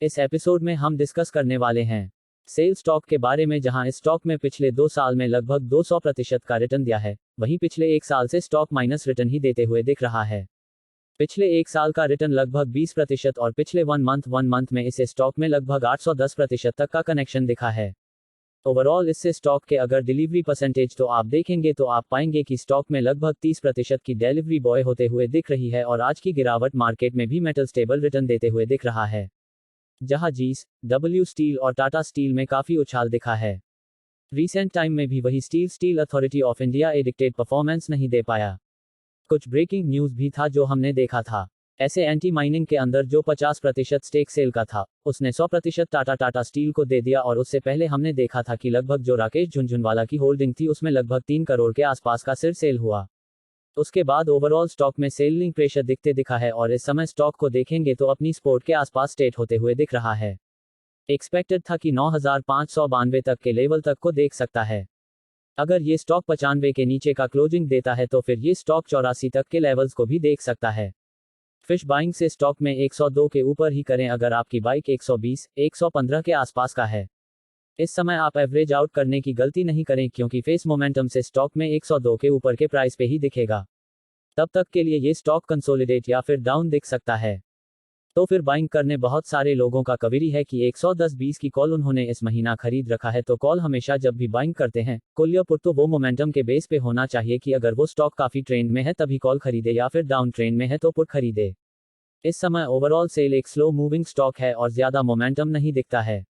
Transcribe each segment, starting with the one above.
इस एपिसोड में हम डिस्कस करने वाले हैं सेल स्टॉक के बारे में, जहां इस स्टॉक में पिछले 2 साल में लगभग 200% का रिटर्न दिया है। वहीं पिछले 1 साल से स्टॉक माइनस रिटर्न ही देते हुए दिख रहा है। पिछले 1 साल का रिटर्न लगभग 20% और पिछले वन मंथ में इसे स्टॉक में लगभग 810% तक का कनेक्शन दिखा है। ओवरऑल इससे स्टॉक के अगर डिलीवरी परसेंटेज तो आप देखेंगे तो आप पाएंगे कि स्टॉक में लगभग 30% की डिलीवरी बॉय होते हुए दिख रही है और आज की गिरावट मार्केट में भी मेटल स्टेबल रिटर्न देते हुए दिख रहा है, जहां जीस, डब्ल्यू स्टील और टाटा स्टील में काफी उछाल दिखा है। रिसेंट टाइम में भी वही steel authority of India addicted performance नहीं दे पाया। कुछ ब्रेकिंग न्यूज भी था जो हमने देखा था। ऐसे एंटी माइनिंग के अंदर जो 50% स्टेक सेल का था, उसने 100% टाटा स्टील को दे दिया। और उससे पहले हमने देखा था कि लगभग जो राकेश झुनझुनवाला की होल्डिंग थी उसमें लगभग 3 करोड़ के आसपास का सिर्फ सेल हुआ। उसके बाद ओवरऑल स्टॉक में सेलिंग प्रेशर दिखते दिखा है और इस समय स्टॉक को देखेंगे तो अपनी सपोर्ट के आसपास स्टेट होते हुए दिख रहा है। एक्सपेक्टेड था कि 9592 तक के लेवल तक को देख सकता है। अगर ये स्टॉक 95 के नीचे का क्लोजिंग देता है तो फिर ये स्टॉक 84 तक के लेवल्स को भी देख सकता है। फिश बाइंग से स्टॉक में 102 के ऊपर ही करें अगर आपकी बाइक 120, 115 के आसपास का है। इस समय आप एवरेज आउट करने की गलती नहीं करें, क्योंकि फेस मोमेंटम से स्टॉक में 102 के ऊपर के प्राइस पे ही दिखेगा। तब तक के लिए ये स्टॉक कंसोलिडेट या फिर डाउन दिख सकता है। तो फिर बाइंग करने बहुत सारे लोगों का कवरी है कि 110-20 की कॉल उन्होंने इस महीना खरीद रखा है। तो कॉल हमेशा जब भी बाइंग करते हैं कॉल या पुट, तो वो मोमेंटम के बेस पे होना चाहिए कि अगर वो स्टॉक काफी ट्रेंड में है तभी कॉल खरीदे या फिर डाउन ट्रेंड में है तो पुट खरीदे। इस समय ओवरऑल सेल एक स्लो मूविंग स्टॉक है और ज्यादा मोमेंटम नहीं दिखता है।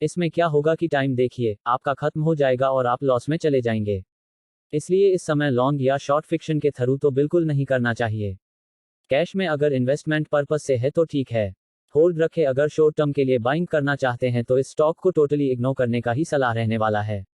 इसमें क्या होगा कि टाइम देखिए, आपका खत्म हो जाएगा और आप लॉस में चले जाएंगे। इसलिए इस समय लॉन्ग या शॉर्ट फिक्शन के थ्रू तो बिल्कुल नहीं करना चाहिए। कैश में अगर इन्वेस्टमेंट पर्पस से है तो ठीक है, होल्ड रखे। अगर शॉर्ट टर्म के लिए बाइंग करना चाहते हैं तो इस स्टॉक को टोटली इग्नोर करने का ही सलाह रहने वाला है।